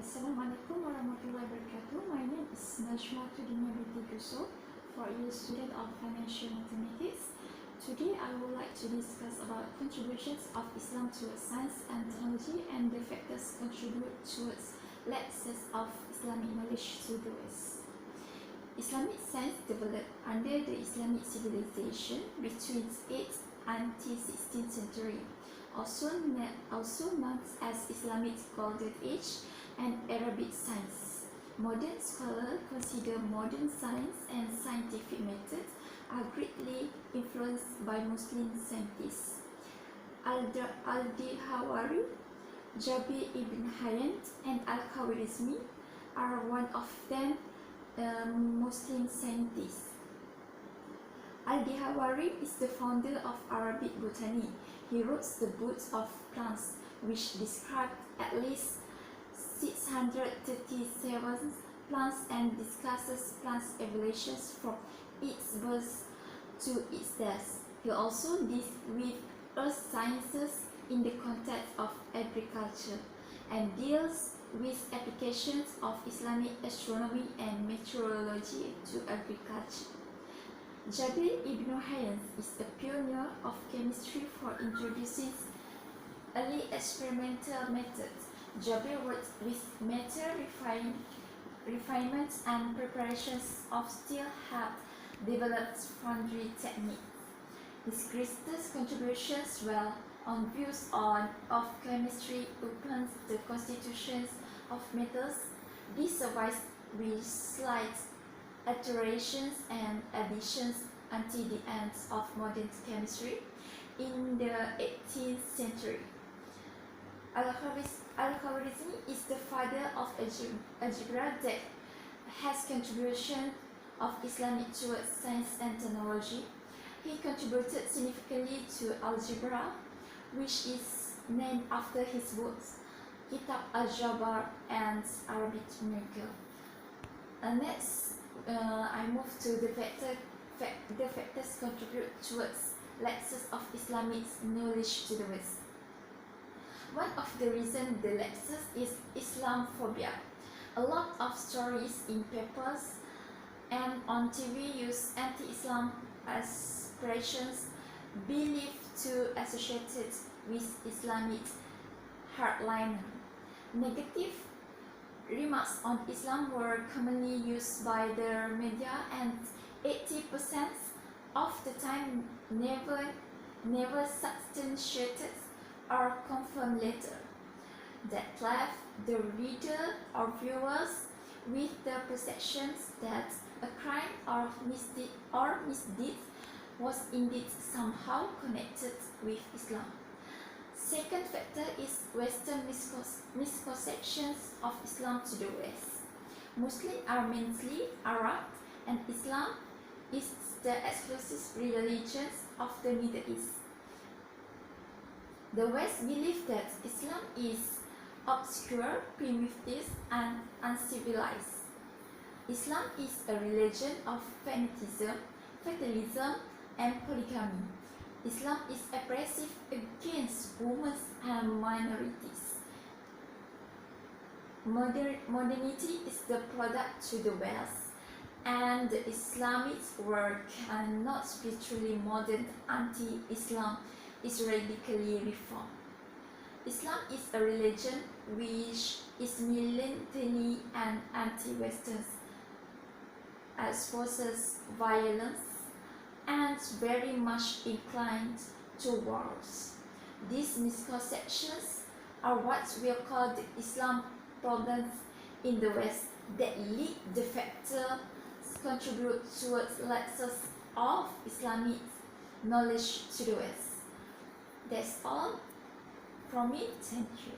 Assalamualaikum warahmatullahi wabarakatuh. My name is Najma Tudina Binti Yusuf, 4-year student of Financial Mathematics. Today I would like to discuss about contributions of Islam towards science and technology and the factors contribute towards lack of Islamic knowledge to the West. Islamic science developed under the Islamic civilization between 8th and 16th century, also known as Islamic Golden Age and Arabic science. Modern scholars consider modern science and scientific methods are greatly influenced by Muslim scientists. Al-Dihawari, Jabir ibn Hayyan, and Al-Khwarizmi are one of them Muslim scientists. Al-Dihawari is the founder of Arabic botany. He wrote the Book of Plants, which described at least 637 plants and discusses plants' evolutions from its birth to its death. He also deals with earth sciences in the context of agriculture and deals with applications of Islamic astronomy and meteorology to agriculture. Jabir ibn Hayyan is a pioneer of chemistry for introducing early experimental methods. Jabir worked with metal refinements and preparations of steel, had developed foundry techniques. His greatest contributions were on views of chemistry opens the constitutions of metals. This survives with slight alterations and additions until the end of modern chemistry in the 18th century. Al-Khwarizmi is the father of algebra that has contribution of Islamic towards science and technology. He contributed significantly to algebra, which is named after his books Kitab al-Jabr and Arabic Miracle. Next, I move to the factors contribute towards lack of Islamic knowledge to the West. One of the reasons the lack is Islamophobia. A lot of stories in papers and on TV use anti-Islam aspirations believed to associated with Islamic hardliner. Negative remarks on Islam were commonly used by the media and 80% of the time never substantiated or confirmed later. That left the reader or viewers with the perceptions that a crime or misdeed was indeed somehow connected with Islam. Second factor is Western misconceptions of Islam to the West. Muslims are mainly Arab, and Islam is the exclusive religion of the Middle East. The West believes that Islam is obscure, primitive, and uncivilized. Islam is a religion of fanaticism, fatalism, and polygamy. Islam is oppressive against women and minorities. Modernity is the product to the West, and the Islamic world cannot spiritually modern anti-Islam is radically reformed. Islam is a religion which is militantly and anti-Western, exposes violence, and very much inclined to wars. These misconceptions are what we call the Islam problems in the West that lead the factors contribute towards lack of Islamic knowledge to the West. That's all from me. Thank you.